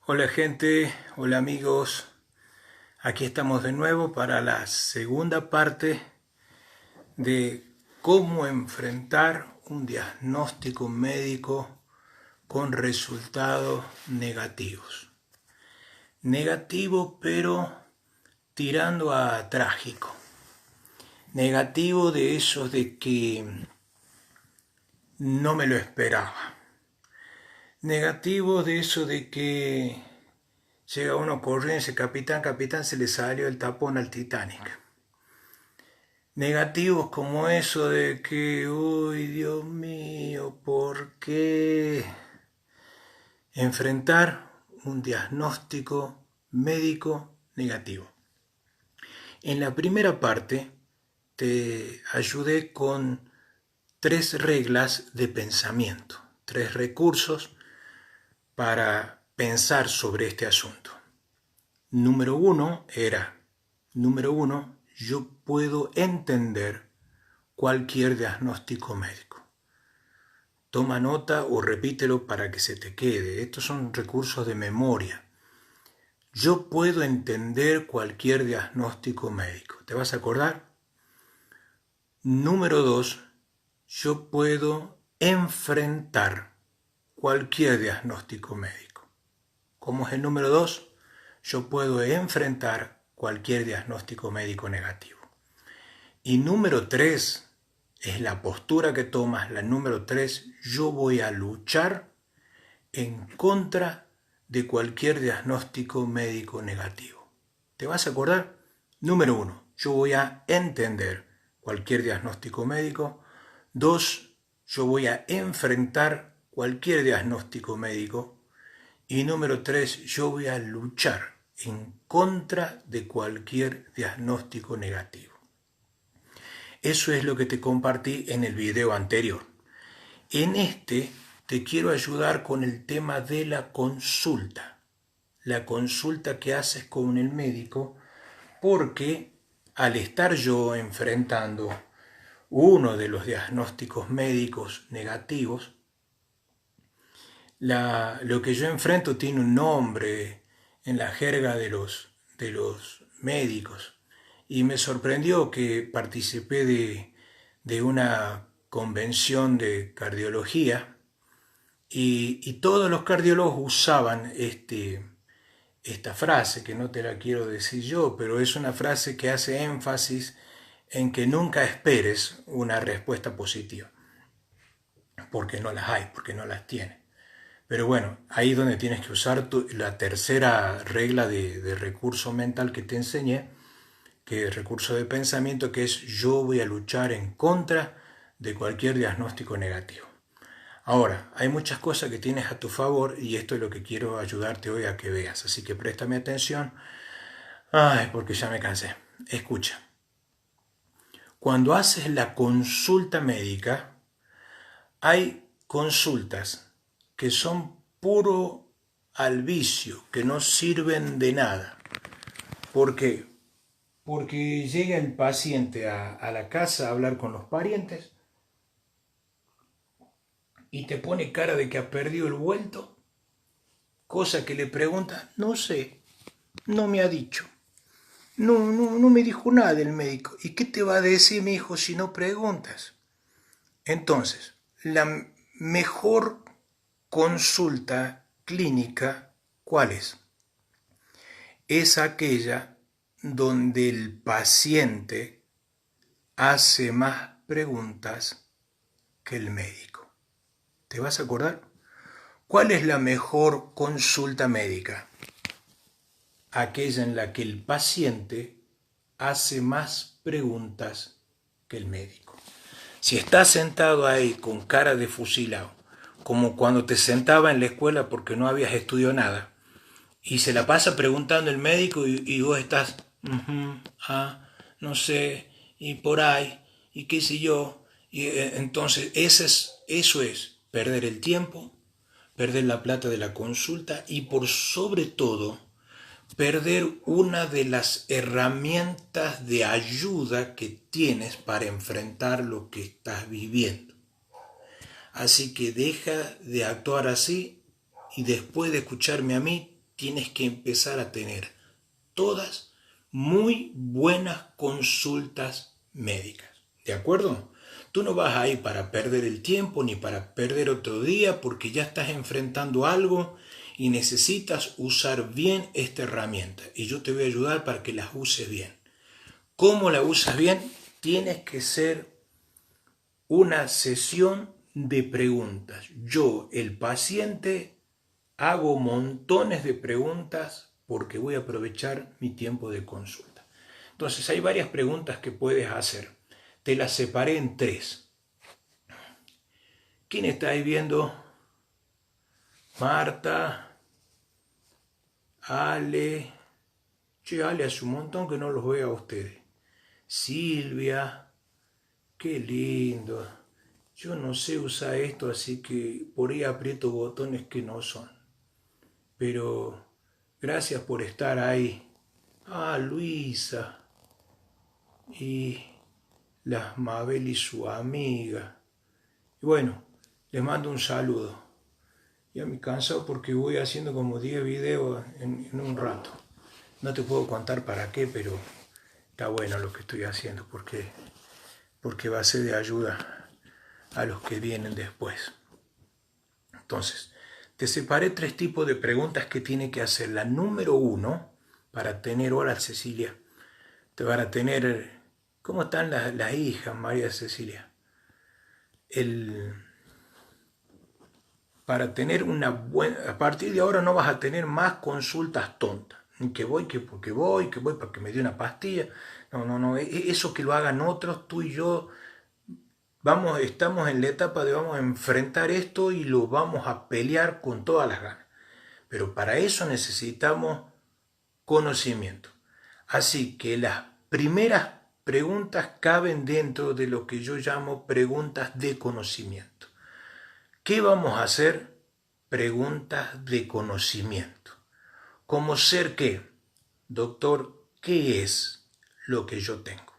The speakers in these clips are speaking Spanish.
Hola gente, hola amigos, aquí estamos de nuevo para la segunda parte de cómo enfrentar un diagnóstico médico con resultados negativos. Negativo pero tirando a trágico. Negativo de esos de que no me lo esperaba. Negativo de eso de que llega uno corriendo y dice, capitán, capitán, se le salió el tapón al Titanic. Negativos como eso de que, uy, Dios mío, ¿por qué? Enfrentar un diagnóstico médico negativo. En la primera parte te ayudé con 3 reglas de pensamiento, 3 recursos para pensar sobre este asunto. Número uno, yo puedo entender cualquier diagnóstico médico. Toma nota o repítelo para que se te quede. Estos son recursos de memoria. Yo puedo entender cualquier diagnóstico médico. ¿Te vas a acordar? Número 2, yo puedo enfrentar cualquier diagnóstico médico. ¿Cómo es el número 2? Yo puedo enfrentar cualquier diagnóstico médico negativo. Y número 3 es la postura que tomas. La número 3, yo voy a luchar en contra de cualquier diagnóstico médico negativo. ¿Te vas a acordar? Número 1, yo voy a entender cualquier diagnóstico médico. 2, yo voy a enfrentar cualquier diagnóstico médico. Y número 3, yo voy a luchar en contra de cualquier diagnóstico negativo. Eso es lo que te compartí en el video anterior. En este te quiero ayudar con el tema de la consulta. La consulta que haces con el médico, porque al estar yo enfrentando uno de los diagnósticos médicos negativos, lo que yo enfrento tiene un nombre en la jerga de los médicos. Y me sorprendió que participé de una convención de cardiología y todos los cardiólogos usaban esta frase, que no te la quiero decir yo, pero es una frase que hace énfasis en que nunca esperes una respuesta positiva, porque no las hay, porque no las tienes. Pero bueno, ahí es donde tienes que usar la tercera regla de recurso mental que te enseñé, que es recurso de pensamiento, que es yo voy a luchar en contra de cualquier diagnóstico negativo. Ahora, hay muchas cosas que tienes a tu favor y esto es lo que quiero ayudarte hoy a que veas. Así que préstame atención. Ay, porque ya me cansé. Escucha. Cuando haces la consulta médica, hay consultas que son puro al vicio, que no sirven de nada. ¿Por qué? Porque llega el paciente a la casa a hablar con los parientes y te pone cara de que ha perdido el vuelto, cosa que le pregunta, no sé, no me ha dicho, no me dijo nada el médico. ¿Y qué te va a decir mi hijo si no preguntas? Entonces, la mejor consulta clínica, ¿cuál es? Es aquella donde el paciente hace más preguntas que el médico. ¿Te vas a acordar? ¿Cuál es la mejor consulta médica? Aquella en la que el paciente hace más preguntas que el médico. Si estás sentado ahí con cara de fusilado, como cuando te sentaba en la escuela porque no habías estudiado nada, y se la pasa preguntando el médico y vos estás, no sé, y por ahí, y qué sé yo, y entonces eso es perder el tiempo, perder la plata de la consulta y por sobre todo perder una de las herramientas de ayuda que tienes para enfrentar lo que estás viviendo. Así que deja de actuar así y después de escucharme a mí, tienes que empezar a tener todas muy buenas consultas médicas. ¿De acuerdo? Tú no vas ahí para perder el tiempo ni para perder otro día porque ya estás enfrentando algo y necesitas usar bien esta herramienta. Y yo te voy a ayudar para que la uses bien. ¿Cómo la usas bien? Tienes que ser una sesión de preguntas. Yo, el paciente, hago montones de preguntas porque voy a aprovechar mi tiempo de consulta. Entonces hay varias preguntas que puedes hacer. Te las separé en 3. ¿Quién está ahí viendo? Marta, Ale. Che, Ale, hace un montón que no los veo a ustedes. Silvia, qué lindo. Yo no sé usar esto, así que por ahí aprieto botones que no son. Pero gracias por estar ahí. Ah, Luisa. Y las Mabel y su amiga. Y bueno, les mando un saludo. Ya me canso porque voy haciendo como 10 videos en un rato. No te puedo contar para qué, pero está bueno lo que estoy haciendo porque va a ser de ayuda a los que vienen después. Entonces, te separé 3 tipos de preguntas que tiene que hacer. La número 1, para tener, hola Cecilia, te van a tener, ¿cómo están las hijas, María Cecilia? Para tener una buena, a partir de ahora no vas a tener más consultas tontas. Que voy para que me dé una pastilla. No, eso que lo hagan otros, tú y yo, estamos en la etapa de vamos a enfrentar esto y lo vamos a pelear con todas las ganas. Pero para eso necesitamos conocimiento. Así que las primeras preguntas caben dentro de lo que yo llamo preguntas de conocimiento. ¿Qué vamos a hacer? Preguntas de conocimiento. ¿Cómo ser qué? Doctor, ¿qué es lo que yo tengo?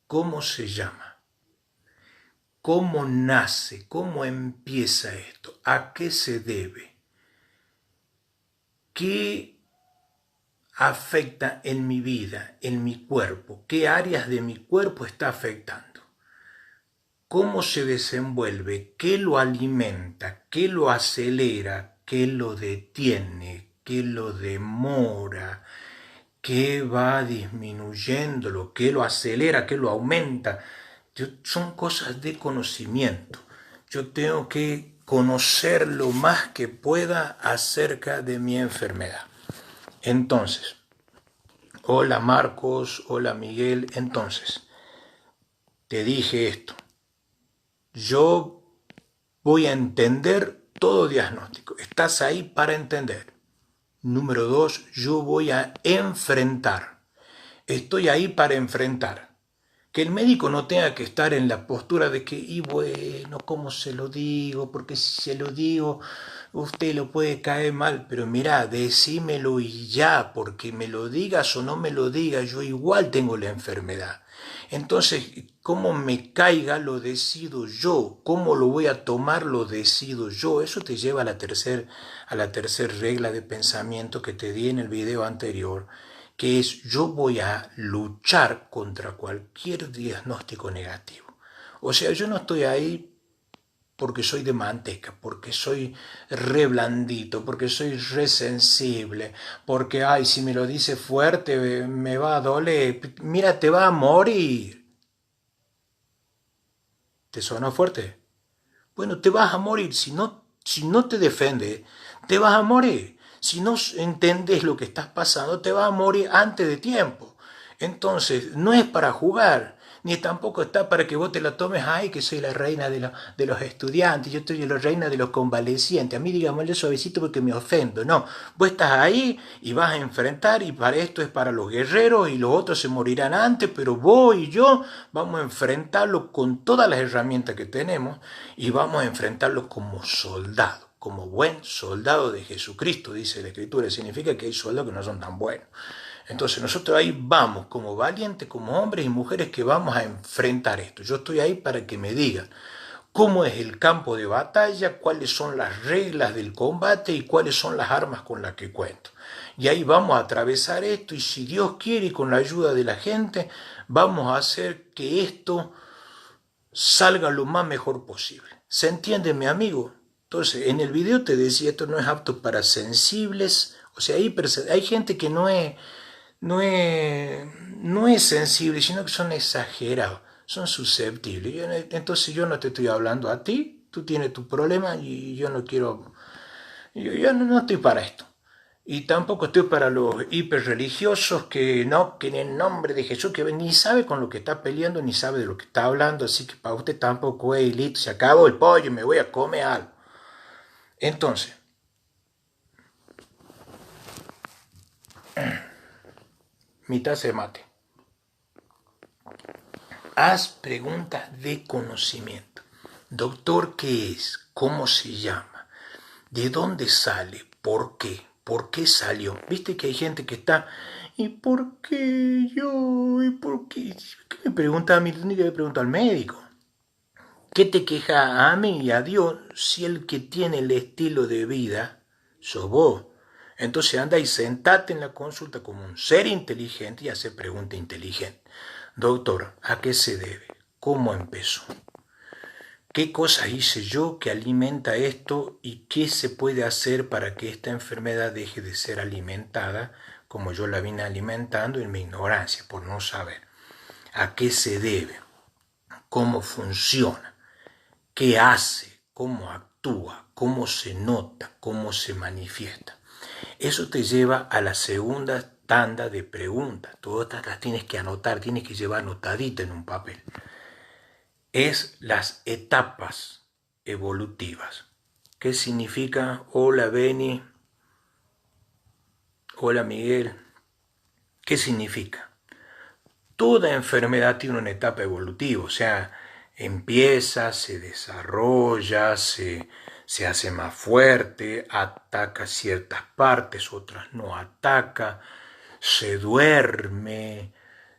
¿Cómo se llama? ¿Cómo nace? ¿Cómo empieza esto? ¿A qué se debe? ¿Qué afecta en mi vida, en mi cuerpo? ¿Qué áreas de mi cuerpo está afectando? ¿Cómo se desenvuelve? ¿Qué lo alimenta? ¿Qué lo acelera? ¿Qué lo detiene? ¿Qué lo demora? ¿Qué va disminuyéndolo? ¿Qué lo acelera? ¿Qué lo aumenta? Son cosas de conocimiento. Yo tengo que conocer lo más que pueda acerca de mi enfermedad. Entonces, hola Marcos, hola Miguel. Entonces, te dije esto. Yo voy a entender todo diagnóstico. Estás ahí para entender. Número 2, yo voy a enfrentar. Estoy ahí para enfrentar. Que el médico no tenga que estar en la postura de que, y bueno, ¿cómo se lo digo? Porque si se lo digo, usted lo puede caer mal. Pero mirá, decímelo y ya, porque me lo digas o no me lo digas, yo igual tengo la enfermedad. Entonces, cómo me caiga lo decido yo, cómo lo voy a tomar lo decido yo. Eso te lleva a la tercera regla de pensamiento que te di en el video anterior, que es yo voy a luchar contra cualquier diagnóstico negativo. O sea, yo no estoy ahí porque soy de manteca, porque soy re blandito, porque soy re sensible, porque, ay, si me lo dice fuerte me va a doler. Mira, te va a morir. ¿Te suena fuerte? Bueno, te vas a morir. Si no te defiendes, te vas a morir. Si no entendés lo que estás pasando, te vas a morir antes de tiempo. Entonces, no es para jugar, ni tampoco está para que vos te la tomes, ay, que soy la reina de los estudiantes, yo estoy la reina de los convalecientes. A mí digámosle suavecito porque me ofendo. No, vos estás ahí y vas a enfrentar, y para esto es para los guerreros y los otros se morirán antes, pero vos y yo vamos a enfrentarlo con todas las herramientas que tenemos y vamos a enfrentarlo como soldado. Como buen soldado de Jesucristo, dice la Escritura. Significa que hay soldados que no son tan buenos. Entonces nosotros ahí vamos como valientes, como hombres y mujeres que vamos a enfrentar esto. Yo estoy ahí para que me digan cómo es el campo de batalla, cuáles son las reglas del combate y cuáles son las armas con las que cuento. Y ahí vamos a atravesar esto y si Dios quiere y con la ayuda de la gente, vamos a hacer que esto salga lo más mejor posible. ¿Se entiende, mi amigo? Entonces, en el video te decía, esto no es apto para sensibles, o sea, hay gente que no es sensible, sino que son exagerados, son susceptibles. Entonces yo no te estoy hablando a ti, tú tienes tu problema y yo no quiero, yo no estoy para esto. Y tampoco estoy para los hiperreligiosos que no, que en el nombre de Jesús, que ni sabe con lo que está peleando, ni sabe de lo que está hablando, así que para usted tampoco es listo, se acabó el pollo y me voy a comer algo. Entonces, mi taza de mate. Haz preguntas de conocimiento. Doctor, ¿qué es? ¿Cómo se llama? ¿De dónde sale? ¿Por qué? ¿Por qué salió? Viste que hay gente que está, ¿y por qué yo? ¿Y por qué? ¿Qué me pregunta a mí? Tendría que me preguntar al médico. ¿Qué te queja a mí y a Dios si el que tiene el estilo de vida sos vos? Entonces anda y sentate en la consulta como un ser inteligente y hace pregunta inteligente. Doctor, ¿a qué se debe? ¿Cómo empezó? ¿Qué cosas hice yo que alimenta esto y qué se puede hacer para que esta enfermedad deje de ser alimentada como yo la vine alimentando en mi ignorancia, por no saber? ¿A qué se debe? ¿Cómo funciona? ¿Qué hace? ¿Cómo actúa? ¿Cómo se nota? ¿Cómo se manifiesta? Eso te lleva a la segunda tanda de preguntas. Todas las tienes que anotar, tienes que llevar anotadita en un papel. Es las etapas evolutivas. ¿Qué significa? Hola Beni, hola Miguel. ¿Qué significa? Toda enfermedad tiene una etapa evolutiva, o sea, empieza, se desarrolla, se hace más fuerte, ataca ciertas partes, otras no ataca, se duerme,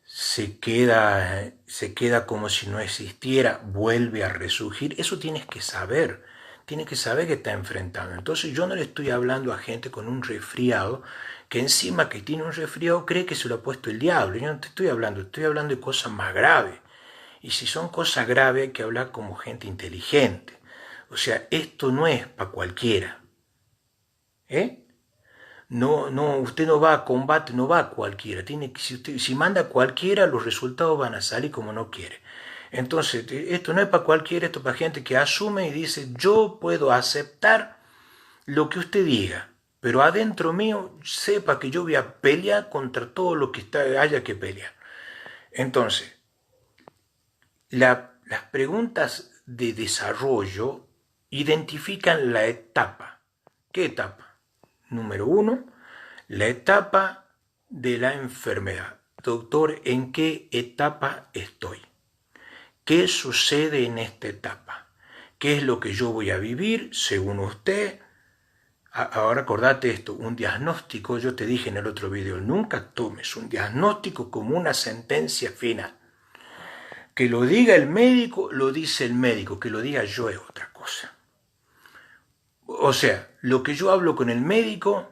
se queda como si no existiera, vuelve a resurgir. Eso tienes que saber que está enfrentando. Entonces yo no le estoy hablando a gente con un resfriado, que encima que tiene un resfriado cree que se lo ha puesto el diablo. Yo no te estoy hablando de cosas más graves. Y si son cosas graves hay que hablar como gente inteligente. O sea, esto no es para cualquiera. No, usted no va a combate, no va a cualquiera. Si manda a cualquiera, los resultados van a salir como no quiere. Entonces, esto no es para cualquiera, esto es para gente que asume y dice, yo puedo aceptar lo que usted diga, pero adentro mío sepa que yo voy a pelear contra todo lo que haya que pelear. Entonces, las preguntas de desarrollo identifican la etapa. ¿Qué etapa? Número 1, la etapa de la enfermedad. Doctor, ¿en qué etapa estoy? ¿Qué sucede en esta etapa? ¿Qué es lo que yo voy a vivir según usted? Ahora acordate esto, un diagnóstico, yo te dije en el otro video, nunca tomes un diagnóstico como una sentencia final. Que lo diga el médico, lo dice el médico, que lo diga yo es otra cosa. O sea, lo que yo hablo con el médico,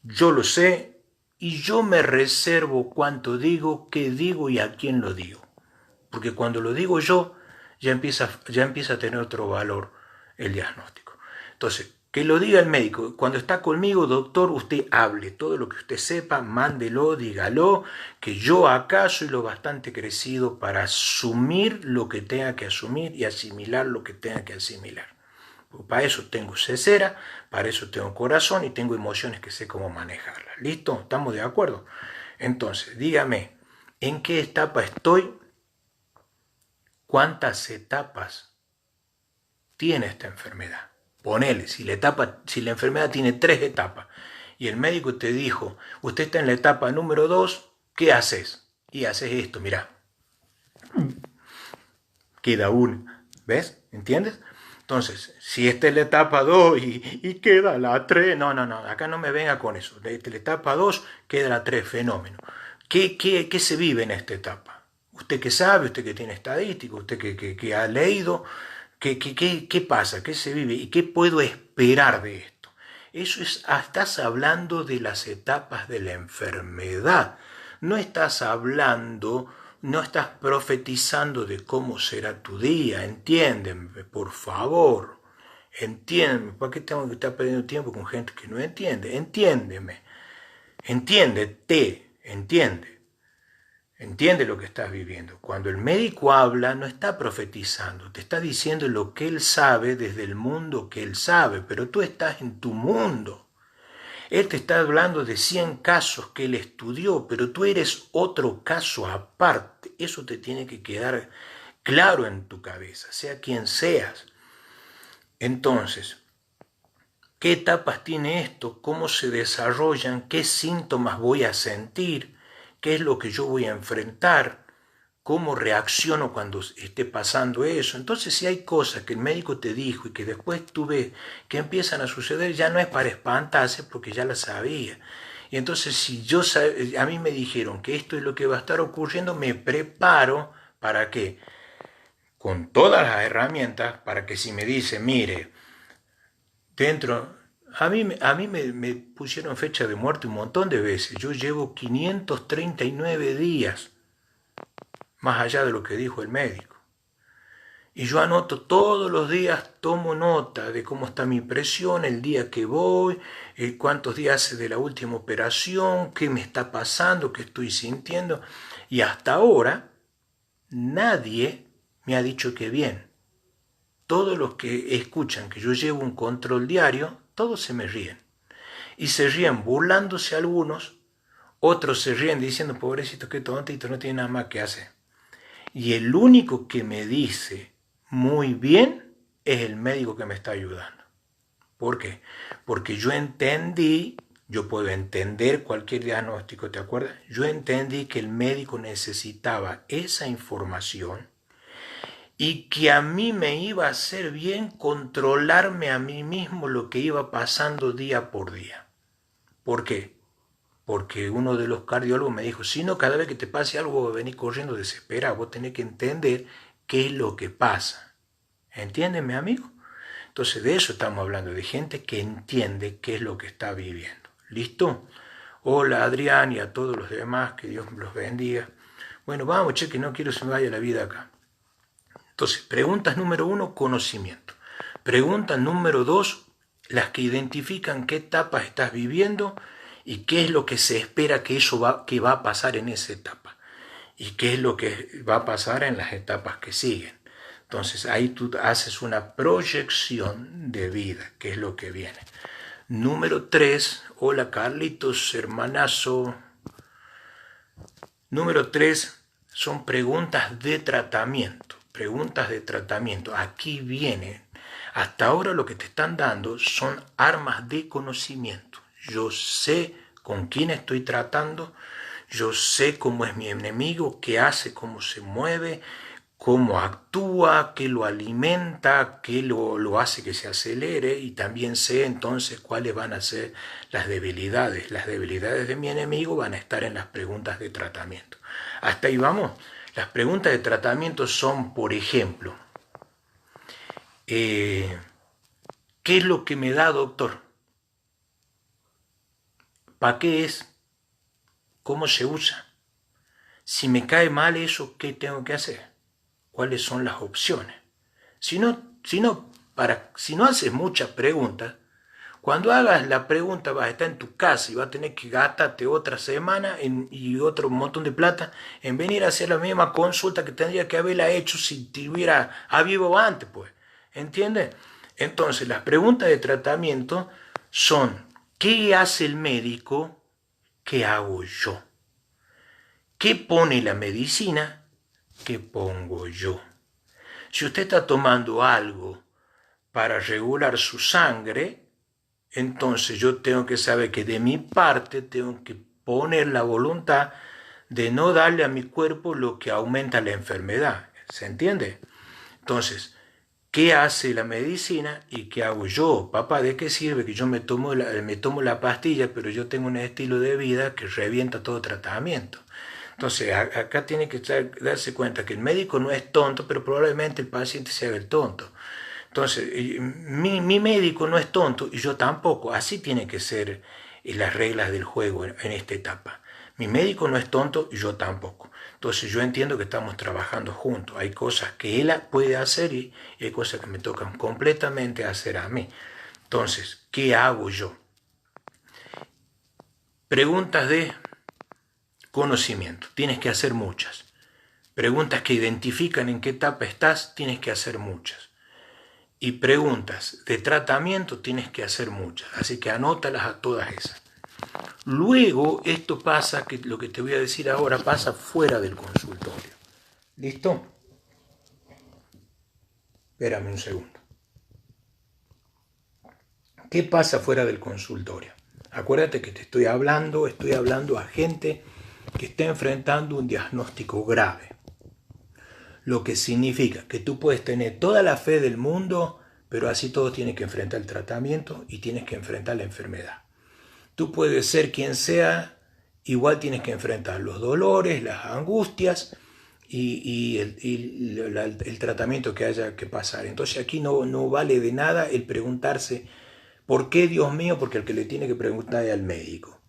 yo lo sé y yo me reservo cuánto digo, qué digo y a quién lo digo. Porque cuando lo digo yo, ya empieza a tener otro valor el diagnóstico. Entonces, que lo diga el médico. Cuando está conmigo, doctor, usted hable. Todo lo que usted sepa, mándelo, dígalo, que yo acá soy lo bastante crecido para asumir lo que tenga que asumir y asimilar lo que tenga que asimilar. Para eso tengo cesera, para eso tengo corazón y tengo emociones que sé cómo manejarlas. ¿Listo? ¿Estamos de acuerdo? Entonces, dígame, ¿en qué etapa estoy? ¿Cuántas etapas tiene esta enfermedad? Ponele, si la enfermedad tiene 3 etapas y el médico te dijo, usted está en la etapa número 2, ¿qué haces? Y haces esto, mirá. Queda una, ¿ves? ¿Entiendes? Entonces, si esta es la etapa 2 y queda la 3, no, acá no me venga con eso. De la etapa 2 queda la 3, fenómeno. ¿Qué se vive en esta etapa? Usted que sabe, usted que tiene estadística, usted que ha leído, ¿qué pasa? ¿Qué se vive? ¿Y qué puedo esperar de esto? Eso es, estás hablando de las etapas de la enfermedad. No estás hablando, no estás profetizando de cómo será tu día. Entiéndeme, por favor. Entiéndeme. ¿Para qué tengo que estar perdiendo tiempo con gente que no entiende? Entiéndeme. Entiéndete. Entiende. Entiende lo que estás viviendo. Cuando el médico habla, no está profetizando, te está diciendo lo que él sabe desde el mundo que él sabe, pero tú estás en tu mundo. Él te está hablando de 100 casos que él estudió, pero tú eres otro caso aparte. Eso te tiene que quedar claro en tu cabeza, sea quien seas. Entonces, ¿qué etapas tiene esto? ¿Cómo se desarrollan? ¿Qué síntomas voy a sentir? ¿Qué es lo que yo voy a enfrentar? ¿Cómo reacciono cuando esté pasando eso? Entonces, si hay cosas que el médico te dijo y que después tú ves que empiezan a suceder, ya no es para espantarse porque ya las sabía. Y entonces, si a mí me dijeron que esto es lo que va a estar ocurriendo, me preparo para que, con todas las herramientas, para que si me dice, mire, dentro... A mí me pusieron fecha de muerte un montón de veces. Yo llevo 539 días más allá de lo que dijo el médico. Y yo anoto todos los días, tomo nota de cómo está mi presión, el día que voy, cuántos días hace de la última operación, qué me está pasando, qué estoy sintiendo. Y hasta ahora nadie me ha dicho que bien. Todos los que escuchan que yo llevo un control diario, todos se me ríen. Y se ríen burlándose algunos, otros se ríen diciendo, pobrecito, qué tontito, no tiene nada más que hacer. Y el único que me dice muy bien es el médico que me está ayudando. ¿Por qué? Porque yo entendí, yo puedo entender cualquier diagnóstico, ¿te acuerdas? Yo entendí que el médico necesitaba esa información y que a mí me iba a hacer bien controlarme a mí mismo lo que iba pasando día por día. ¿Por qué? Porque uno de los cardiólogos me dijo, si no, cada vez que te pase algo, vos venís corriendo desesperado, vos tenés que entender qué es lo que pasa. ¿Entiendes, mi amigo? Entonces de eso estamos hablando, de gente que entiende qué es lo que está viviendo. ¿Listo? Hola Adrián y a todos los demás, que Dios los bendiga. Bueno, vamos, che, que no quiero que se me vaya la vida acá. Entonces, preguntas número 1, conocimiento. Pregunta número 2, las que identifican qué etapas estás viviendo y qué es lo que se espera que va a pasar en esa etapa y qué es lo que va a pasar en las etapas que siguen. Entonces ahí tú haces una proyección de vida, que es lo que viene. Número 3, hola Carlitos, hermanazo. Número 3 son preguntas de tratamiento. Preguntas de tratamiento. Aquí vienen. Hasta ahora lo que te están dando son armas de conocimiento. Yo sé con quién estoy tratando, yo sé cómo es mi enemigo, qué hace, cómo se mueve, cómo actúa, qué lo alimenta, qué lo hace que se acelere, y también sé entonces cuáles van a ser las debilidades. Las debilidades de mi enemigo van a estar en las preguntas de tratamiento. Hasta ahí vamos. Las preguntas de tratamiento son, por ejemplo, ¿qué es lo que me da, doctor? ¿Para qué es? ¿Cómo se usa? Si me cae mal eso, ¿qué tengo que hacer? ¿Cuáles son las opciones? Si no haces muchas preguntas, cuando hagas la pregunta vas a estar en tu casa y vas a tener que gastarte otra semana y otro montón de plata en venir a hacer la misma consulta que tendría que haberla hecho si te hubiera habido antes, pues. ¿Entiendes? Entonces, las preguntas de tratamiento son, ¿qué hace el médico? ¿Qué hago yo? ¿Qué pone la medicina? ¿Qué pongo yo? Si usted está tomando algo para regular su sangre, entonces yo tengo que saber que de mi parte tengo que poner la voluntad de no darle a mi cuerpo lo que aumenta la enfermedad. ¿Se entiende? Entonces, ¿qué hace la medicina y qué hago yo? Papá, ¿de qué sirve que yo me tomo la pastilla, pero yo tengo un estilo de vida que revienta todo tratamiento? Entonces, acá tiene que darse cuenta que el médico no es tonto, pero probablemente el paciente se haga el tonto. Entonces, mi médico no es tonto y yo tampoco. Así tiene que ser las reglas del juego en esta etapa. Mi médico no es tonto y yo tampoco. Entonces yo entiendo que estamos trabajando juntos. Hay cosas que él puede hacer y hay cosas que me tocan completamente hacer a mí. Entonces, ¿qué hago yo? Preguntas de conocimiento. Tienes que hacer muchas. Preguntas que identifican en qué etapa estás. Tienes que hacer muchas. Y preguntas de tratamiento tienes que hacer muchas. Así que anótalas a todas esas. Luego esto pasa, que lo que te voy a decir ahora pasa fuera del consultorio. ¿Listo? Espérame un segundo. ¿Qué pasa fuera del consultorio? Acuérdate que te estoy hablando a gente que está enfrentando un diagnóstico grave. Lo que significa que tú puedes tener toda la fe del mundo, pero así todo tienes que enfrentar el tratamiento y tienes que enfrentar la enfermedad. Tú puedes ser quien sea, igual tienes que enfrentar los dolores, las angustias y el tratamiento que haya que pasar. Entonces aquí no vale de nada el preguntarse, ¿por qué, Dios mío? Porque el que le tiene que preguntar es al médico.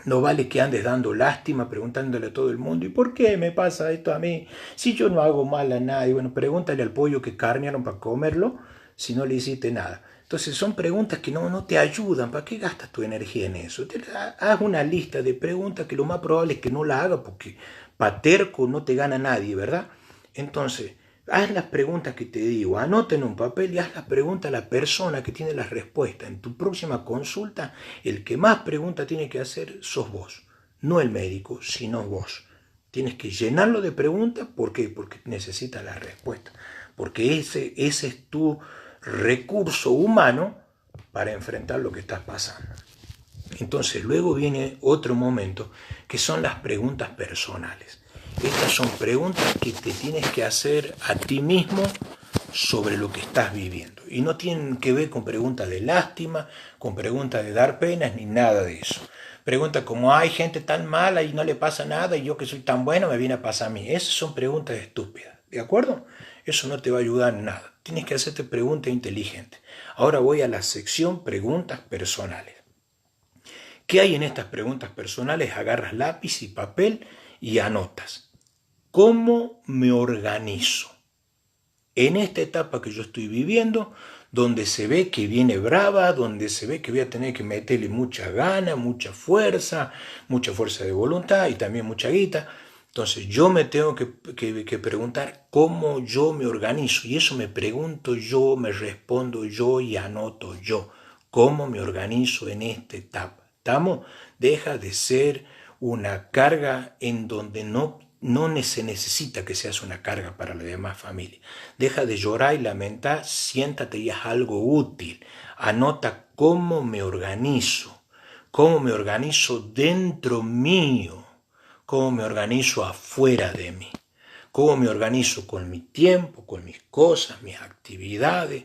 No vale que andes dando lástima preguntándole a todo el mundo, ¿y por qué me pasa esto a mí? Si yo no hago mal a nadie. Bueno, pregúntale al pollo que carnearon para comerlo si no le hiciste nada. Entonces son preguntas que no te ayudan. ¿Para qué gastas tu energía en eso? Haz una lista de preguntas que lo más probable es que no la haga porque pa' terco no te gana nadie, ¿verdad? Entonces, haz las preguntas que te digo, anota en un papel y haz las preguntas a la persona que tiene las respuestas. En tu próxima consulta, el que más preguntas tiene que hacer sos vos, no el médico, sino vos. Tienes que llenarlo de preguntas, ¿por qué? Porque necesitas la respuesta, porque ese es tu recurso humano para enfrentar lo que estás pasando. Entonces luego viene otro momento que son las preguntas personales. Estas son preguntas que te tienes que hacer a ti mismo sobre lo que estás viviendo. Y no tienen que ver con preguntas de lástima, con preguntas de dar penas, ni nada de eso. Preguntas como, hay gente tan mala y no le pasa nada y yo que soy tan bueno me viene a pasar a mí. Esas son preguntas estúpidas, ¿de acuerdo? Eso no te va a ayudar en nada. Tienes que hacerte preguntas inteligentes. Ahora voy a la sección preguntas personales. ¿Qué hay en estas preguntas personales? Agarras lápiz y papel y anotas. ¿Cómo me organizo? En esta etapa que yo estoy viviendo, donde se ve que viene brava, donde se ve que voy a tener que meterle mucha gana, mucha fuerza de voluntad y también mucha guita. Entonces yo me tengo que preguntar cómo yo me organizo. Y eso me pregunto yo, me respondo yo y anoto yo. ¿Cómo me organizo en esta etapa? ¿Estamos? Deja de ser una carga en donde no se necesita que seas una carga para la demás familia. Deja de llorar y lamentar, siéntate y haz algo útil. Anota cómo me organizo dentro mío, cómo me organizo afuera de mí, cómo me organizo con mi tiempo, con mis cosas, mis actividades,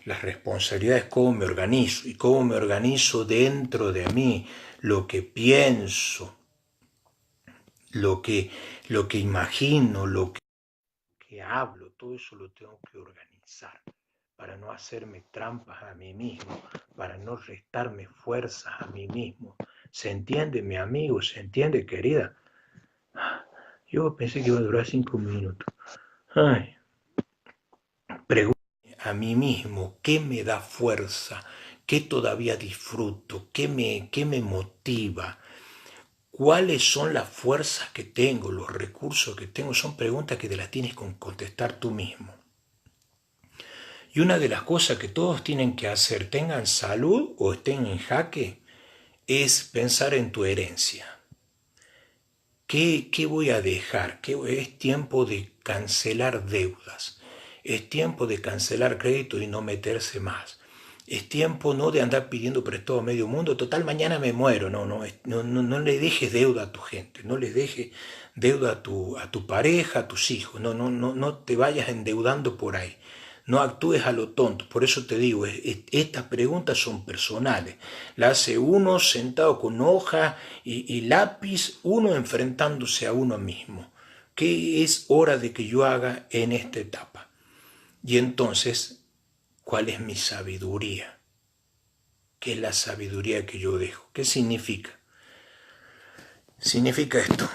las responsabilidades, cómo me organizo y cómo me organizo dentro de mí, lo que pienso, lo que imagino, lo que hablo, todo eso lo tengo que organizar para no hacerme trampas a mí mismo, para no restarme fuerzas a mí mismo. ¿Se entiende, mi amigo? ¿Se entiende, querida? Yo pensé que iba a durar 5 minutos. Ay. Pregúntame a mí mismo qué me da fuerza, qué todavía disfruto, qué me motiva, cuáles son las fuerzas que tengo, los recursos que tengo. Son preguntas que te las tienes que contestar tú mismo. Y una de las cosas que todos tienen que hacer, tengan salud o estén en jaque, es pensar en tu herencia. ¿Qué voy a dejar? Es tiempo de cancelar deudas. Es tiempo de cancelar crédito y no meterse más. Es tiempo no de andar pidiendo prestado a medio mundo. Total, mañana me muero. No le dejes deuda a tu gente. No les dejes deuda a tu pareja, a tus hijos. No te vayas endeudando por ahí. No actúes a lo tonto. Por eso te digo, estas preguntas son personales. Las hace uno sentado con hoja y lápiz, uno enfrentándose a uno mismo. ¿Qué es hora de que yo haga en esta etapa? Y entonces, ¿cuál es mi sabiduría? ¿Qué es la sabiduría que yo dejo? ¿Qué significa? Significa esto.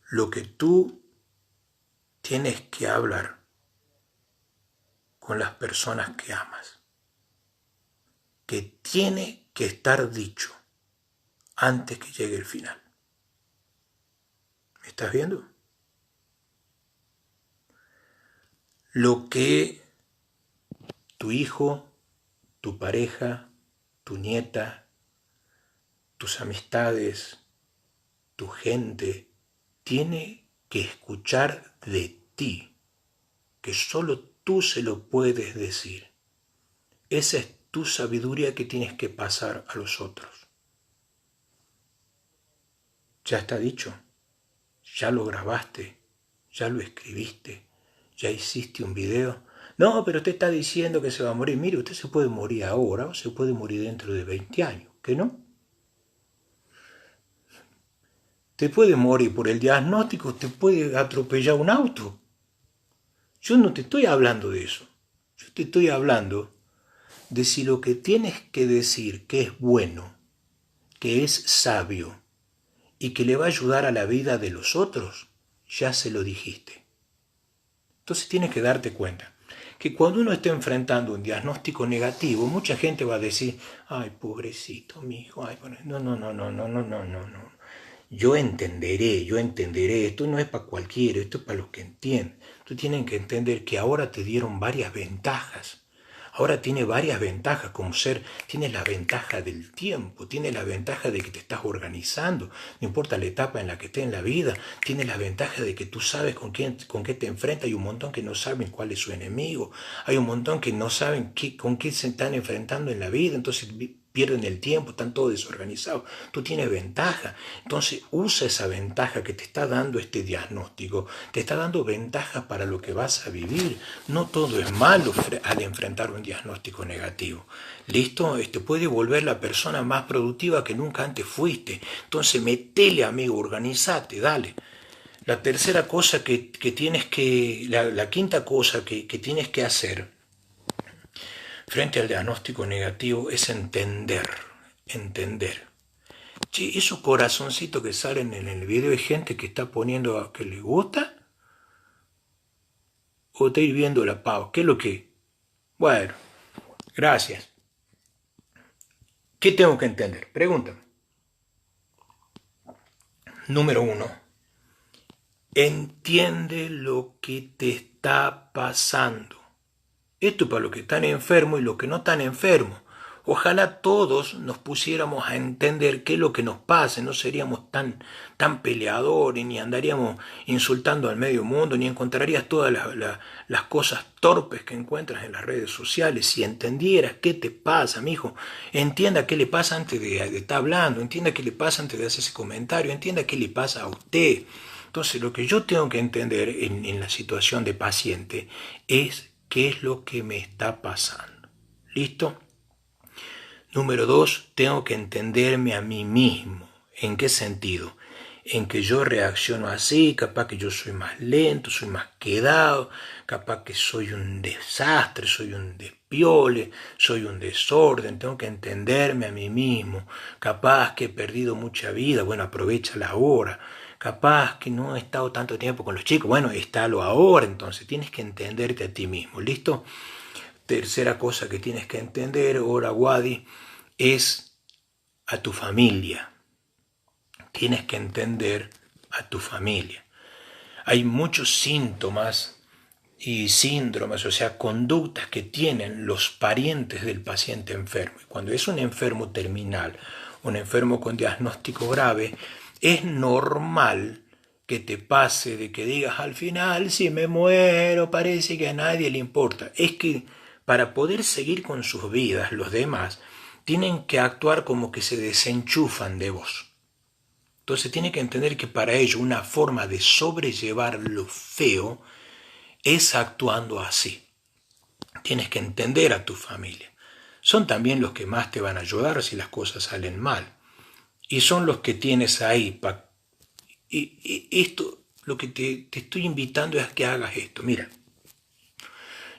Lo que tú tienes que hablar con las personas que amas, que tiene que estar dicho antes que llegue el final. ¿Me estás viendo? Lo que tu hijo, tu pareja, tu nieta, tus amistades, tu gente, tiene que escuchar de ti, que solo tú se lo puedes decir. Esa es tu sabiduría que tienes que pasar a los otros. Ya está dicho, ya lo grabaste, ya lo escribiste, ya hiciste un video. No, pero usted está diciendo que se va a morir. Mire, usted se puede morir ahora o se puede morir dentro de 20 años, ¿qué no? Te puede morir por el diagnóstico, te puede atropellar un auto. Yo no te estoy hablando de eso. Yo te estoy hablando de si lo que tienes que decir que es bueno, que es sabio y que le va a ayudar a la vida de los otros, ya se lo dijiste. Entonces tienes que darte cuenta que cuando uno está enfrentando un diagnóstico negativo, mucha gente va a decir, ay, pobrecito, mi hijo, ay, no. Yo entenderé, esto no es para cualquiera, esto es para los que entienden. Tú tienes que entender que ahora te dieron varias ventajas. Ahora tiene varias ventajas, como ser, tiene la ventaja del tiempo, tiene la ventaja de que te estás organizando, no importa la etapa en la que estés en la vida, tiene la ventaja de que tú sabes con qué te enfrentas. Hay un montón que no saben cuál es su enemigo, hay un montón que no saben con qué se están enfrentando en la vida, entonces pierden el tiempo, están todos desorganizados. Tú tienes ventaja, entonces usa esa ventaja que te está dando este diagnóstico, te está dando ventajas para lo que vas a vivir. No todo es malo al enfrentar un diagnóstico negativo. ¿Listo? Puede volver la persona más productiva que nunca antes fuiste. Entonces metele, amigo, organizate, dale. La tercera cosa que tienes que, la quinta cosa que tienes que hacer frente al diagnóstico negativo es entender. Che, esos corazoncitos que salen en el video hay gente que está poniendo a que le gusta o está viendo la pava. ¿Qué es lo que? Bueno, gracias. ¿Qué tengo que entender? Pregúntame. Número 1. Entiende lo que te está pasando. Esto es para los que están enfermos y los que no están enfermos. Ojalá todos nos pusiéramos a entender qué es lo que nos pasa, no seríamos tan peleadores, ni andaríamos insultando al medio mundo, ni encontrarías todas las cosas torpes que encuentras en las redes sociales. Si entendieras qué te pasa, mijo, entienda qué le pasa antes de estar hablando, entienda qué le pasa antes de hacer ese comentario, entienda qué le pasa a usted. Entonces, lo que yo tengo que entender en la situación de paciente es qué es lo que me está pasando. ¿Listo? Número 2, tengo que entenderme a mí mismo. ¿En qué sentido? En que yo reacciono así, capaz que yo soy más lento, soy más quedado, capaz que soy un desastre, soy un despiole, soy un desorden, tengo que entenderme a mí mismo. Capaz que he perdido mucha vida, bueno, aprovecha la hora. Capaz que no he estado tanto tiempo con los chicos, bueno, estálo ahora, entonces tienes que entenderte a ti mismo, ¿listo? Tercera cosa que tienes que entender, ahora Wadi, es a tu familia. Tienes que entender a tu familia. Hay muchos síntomas y síndromes, o sea, conductas que tienen los parientes del paciente enfermo. Cuando es un enfermo terminal, un enfermo con diagnóstico grave, es normal que te pase de que digas al final, si me muero, parece que a nadie le importa. Es que para poder seguir con sus vidas, los demás tienen que actuar como que se desenchufan de vos. Entonces tiene que entender que para ello una forma de sobrellevar lo feo es actuando así. Tienes que entender a tu familia. Son también los que más te van a ayudar si las cosas salen mal. Y son los que tienes ahí. Y esto, lo que te estoy invitando es que hagas esto. Mira,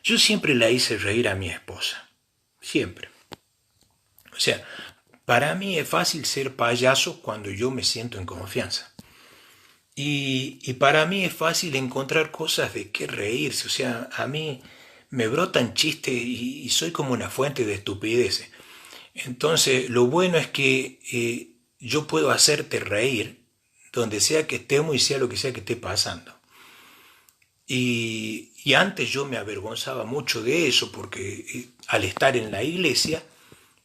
yo siempre la hice reír a mi esposa. Siempre. O sea, para mí es fácil ser payaso cuando yo me siento en confianza. Y para mí es fácil encontrar cosas de qué reírse. O sea, a mí me brotan chistes y soy como una fuente de estupideces. Entonces, lo bueno es que yo puedo hacerte reír donde sea que estemos y sea lo que sea que esté pasando. Y antes yo me avergonzaba mucho de eso porque al estar en la iglesia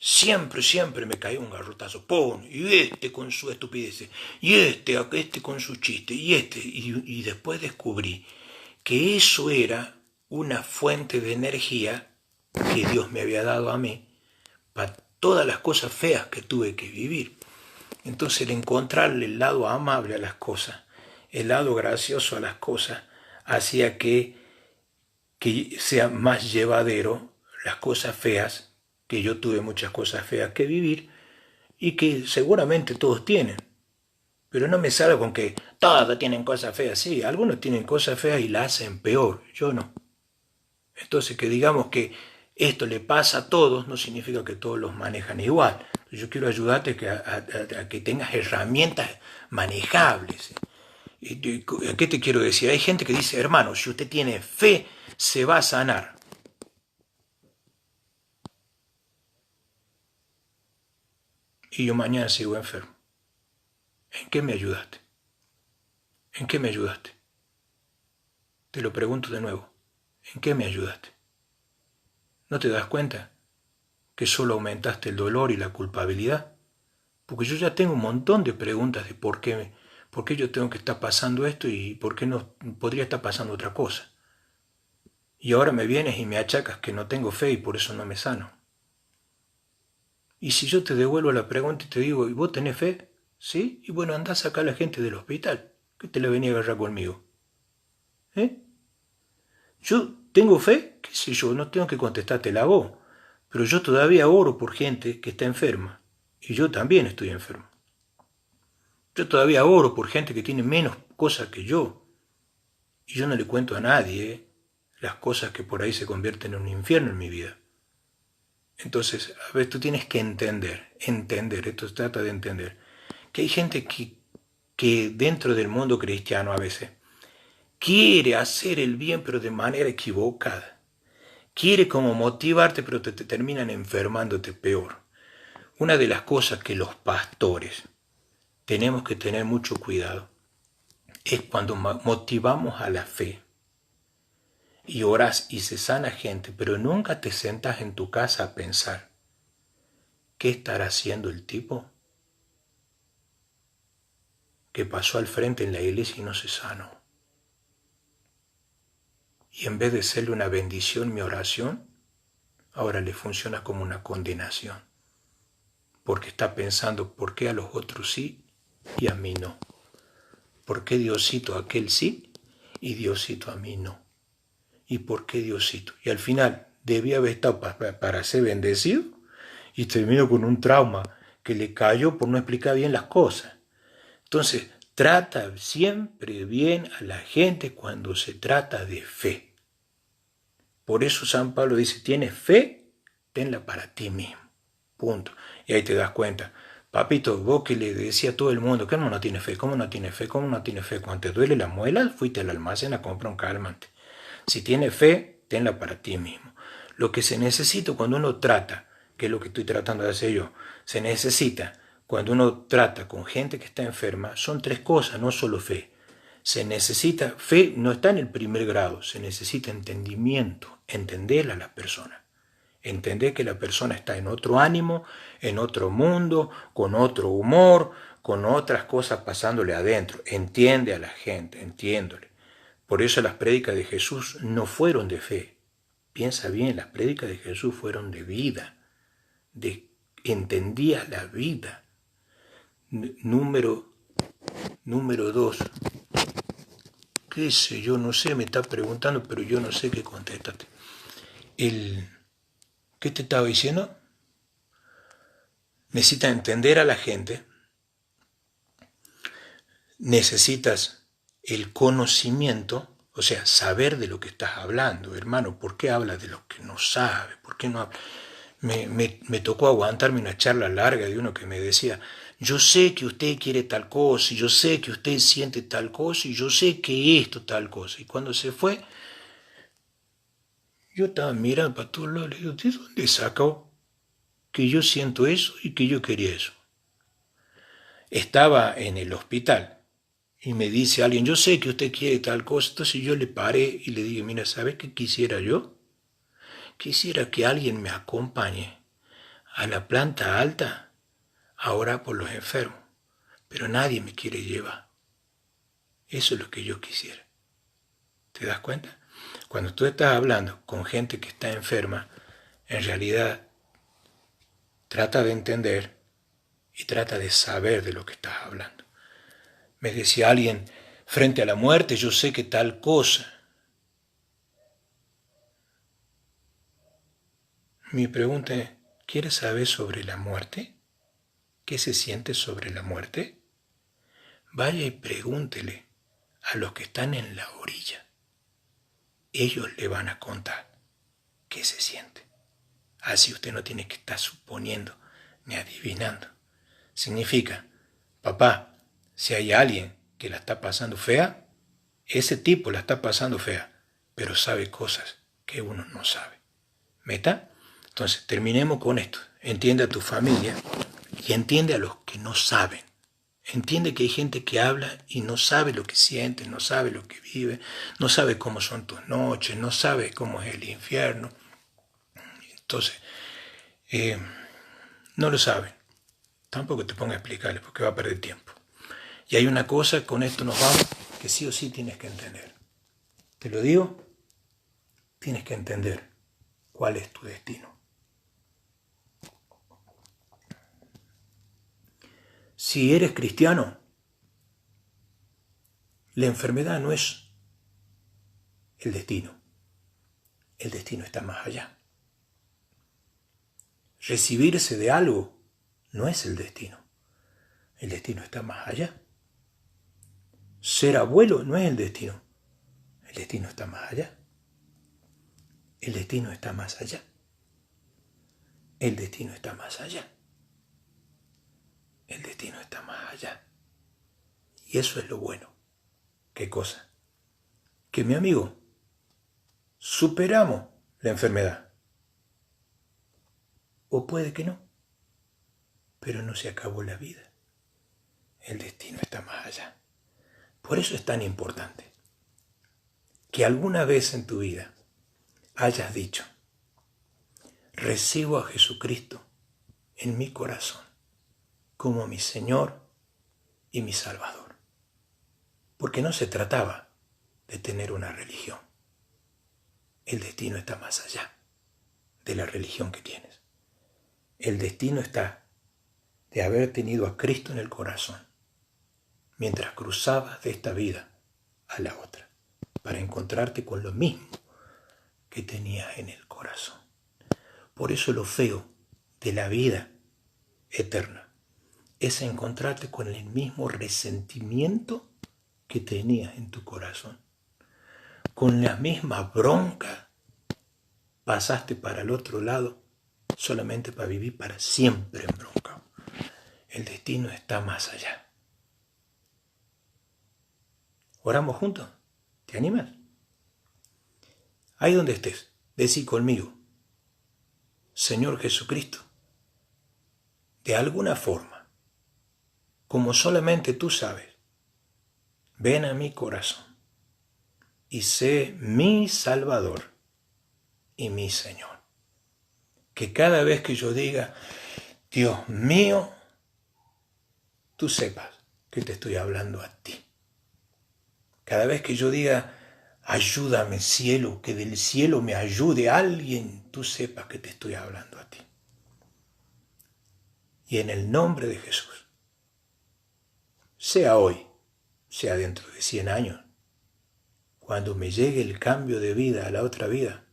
siempre me caía un garrotazo. ¡Pum! Y este con su estupidez, y este con su chiste, y después descubrí que eso era una fuente de energía que Dios me había dado a mí para todas las cosas feas que tuve que vivir. Entonces el encontrarle el lado amable a las cosas, el lado gracioso a las cosas, hacía que sea más llevadero las cosas feas, que yo tuve muchas cosas feas que vivir y que seguramente todos tienen. Pero no me salgo con que todos tienen cosas feas. Sí, algunos tienen cosas feas y la hacen peor, yo no. Entonces que digamos que esto le pasa a todos no significa que todos los manejan igual. Yo quiero ayudarte a que tengas herramientas manejables. ¿A qué te quiero decir? Hay gente que dice, hermano, si usted tiene fe, se va a sanar. Y yo mañana sigo enfermo. ¿En qué me ayudaste? ¿En qué me ayudaste? Te lo pregunto de nuevo. ¿En qué me ayudaste? ¿No te das cuenta que solo aumentaste el dolor y la culpabilidad? Porque yo ya tengo un montón de preguntas de por qué yo tengo que estar pasando esto y por qué no podría estar pasando otra cosa. Y ahora me vienes y me achacas que no tengo fe y por eso no me sano. Y si yo te devuelvo la pregunta y te digo, ¿y vos tenés fe? ¿Sí? Y bueno, andá a sacar a la gente del hospital, que te la venía a agarrar conmigo. ¿Eh? Yo tengo fe, qué sé yo, no tengo que contestarte la voz, pero yo todavía oro por gente que está enferma. Y yo también estoy enfermo. Yo todavía oro por gente que tiene menos cosas que yo. Y yo no le cuento a nadie las cosas que por ahí se convierten en un infierno en mi vida. Entonces, a ver, tú tienes que entender, esto se trata de entender, que hay gente que dentro del mundo cristiano a veces quiere hacer el bien pero de manera equivocada. Quiere como motivarte pero te terminan enfermándote peor. Una de las cosas que los pastores tenemos que tener mucho cuidado es cuando motivamos a la fe y orás y se sana gente, pero nunca te sentas en tu casa a pensar, ¿qué estará haciendo el tipo que pasó al frente en la iglesia y no se sanó? Y en vez de serle una bendición mi oración, ahora le funciona como una condenación, porque está pensando por qué a los otros sí y a mí no. ¿Por qué Diosito a aquel sí y Diosito a mí no? ¿Y por qué Diosito? Y al final debía haber estado para ser bendecido y terminó con un trauma que le cayó por no explicar bien las cosas. Entonces, trata siempre bien a la gente cuando se trata de fe. Por eso San Pablo dice, ¿tienes fe? Tenla para ti mismo. Punto. Y ahí te das cuenta. Papito, vos que le decía a todo el mundo, ¿cómo no tiene fe? ¿Cómo no tiene fe? ¿Cómo no tiene fe? Cuando te duele la muela, fuiste al almacén a comprar un calmante. Si tienes fe, tenla para ti mismo. Lo que se necesita cuando uno trata, que es lo que estoy tratando de hacer yo, se necesita cuando uno trata con gente que está enferma, son tres cosas, no solo fe. Se necesita, fe no está en el primer grado, se necesita entendimiento, entender a la persona. Entender que la persona está en otro ánimo, en otro mundo, con otro humor, con otras cosas pasándole adentro. Entiende a la gente, entiéndole. Por eso las prédicas de Jesús no fueron de fe. Piensa bien, las prédicas de Jesús fueron de vida, entendía la vida. Número Número 2. ¿Qué sé yo? No sé, me está preguntando, pero yo no sé qué contestaste. ¿Qué te estaba diciendo? Necesitas entender a la gente, necesitas el conocimiento, o sea, saber de lo que estás hablando. Hermano, ¿por qué hablas de lo que no sabes? ¿Por qué no hablas? Me tocó aguantarme una charla larga de uno que me decía, yo sé que usted quiere tal cosa, y yo sé que usted siente tal cosa, y yo sé que esto tal cosa. Y cuando se fue, yo estaba mirando para todos lados, le digo, ¿de dónde sacó que yo siento eso y que yo quería eso? Estaba en el hospital y me dice alguien, yo sé que usted quiere tal cosa, entonces yo le paré y le dije, mira, ¿sabes qué quisiera yo? Quisiera que alguien me acompañe a la planta alta a orar por los enfermos, pero nadie me quiere llevar. Eso es lo que yo quisiera. ¿Te das cuenta? Cuando tú estás hablando con gente que está enferma, en realidad trata de entender y trata de saber de lo que estás hablando. Me decía alguien, frente a la muerte yo sé que tal cosa. Mi pregunta es, ¿quieres saber sobre la muerte? ¿Qué se siente sobre la muerte? Vaya y pregúntele a los que están en la orilla. Ellos le van a contar qué se siente. Así usted no tiene que estar suponiendo ni adivinando. Significa, papá, si hay alguien que la está pasando fea, ese tipo la está pasando fea, pero sabe cosas que uno no sabe. ¿Meta? Entonces, terminemos con esto. Entiende a tu familia y entiende a los que no saben. Entiende que hay gente que habla y no sabe lo que siente, no sabe lo que vive, no sabe cómo son tus noches, no sabe cómo es el infierno. Entonces, no lo saben. Tampoco te ponga a explicarles porque va a perder tiempo. Y hay una cosa, con esto nos vamos, que sí o sí tienes que entender. Te lo digo, tienes que entender cuál es tu destino. Si eres cristiano, la enfermedad no es el destino. El destino está más allá. Recibirse de algo no es el destino. El destino está más allá. Ser abuelo no es el destino. El destino está más allá. El destino está más allá. El destino está más allá. El destino está más allá. Y eso es lo bueno. ¿Qué cosa? Que mi amigo, superamos la enfermedad. O puede que no. Pero no se acabó la vida. El destino está más allá. Por eso es tan importante que alguna vez en tu vida hayas dicho, recibo a Jesucristo en mi corazón como mi Señor y mi Salvador. Porque no se trataba de tener una religión. El destino está más allá de la religión que tienes. El destino está de haber tenido a Cristo en el corazón mientras cruzabas de esta vida a la otra para encontrarte con lo mismo que tenías en el corazón. Por eso lo feo de la vida eterna es encontrarte con el mismo resentimiento que tenías en tu corazón. Con la misma bronca pasaste para el otro lado solamente para vivir para siempre en bronca. El destino está más allá. ¿Oramos juntos? ¿Te animas? Ahí donde estés, decí conmigo, Señor Jesucristo, de alguna forma, como solamente tú sabes, ven a mi corazón y sé mi Salvador y mi Señor. Que cada vez que yo diga, Dios mío, tú sepas que te estoy hablando a ti. Cada vez que yo diga, ayúdame cielo, que del cielo me ayude alguien, tú sepas que te estoy hablando a ti. Y en el nombre de Jesús, sea hoy sea dentro de 100 años, cuando me llegue el cambio de vida a la otra vida,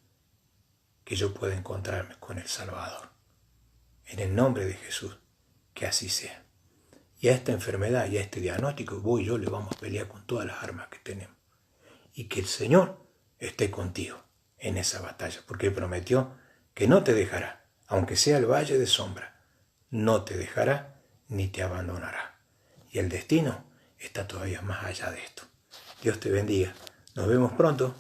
que yo pueda encontrarme con el Salvador. En el nombre de Jesús, que así sea. Y a esta enfermedad y a este diagnóstico, vos y yo le vamos a pelear con todas las armas que tenemos. Y que el Señor esté contigo en esa batalla, porque prometió que no te dejará, aunque sea el valle de sombra, no te dejará ni te abandonará. Y el destino está todavía más allá de esto. Dios te bendiga. Nos vemos pronto.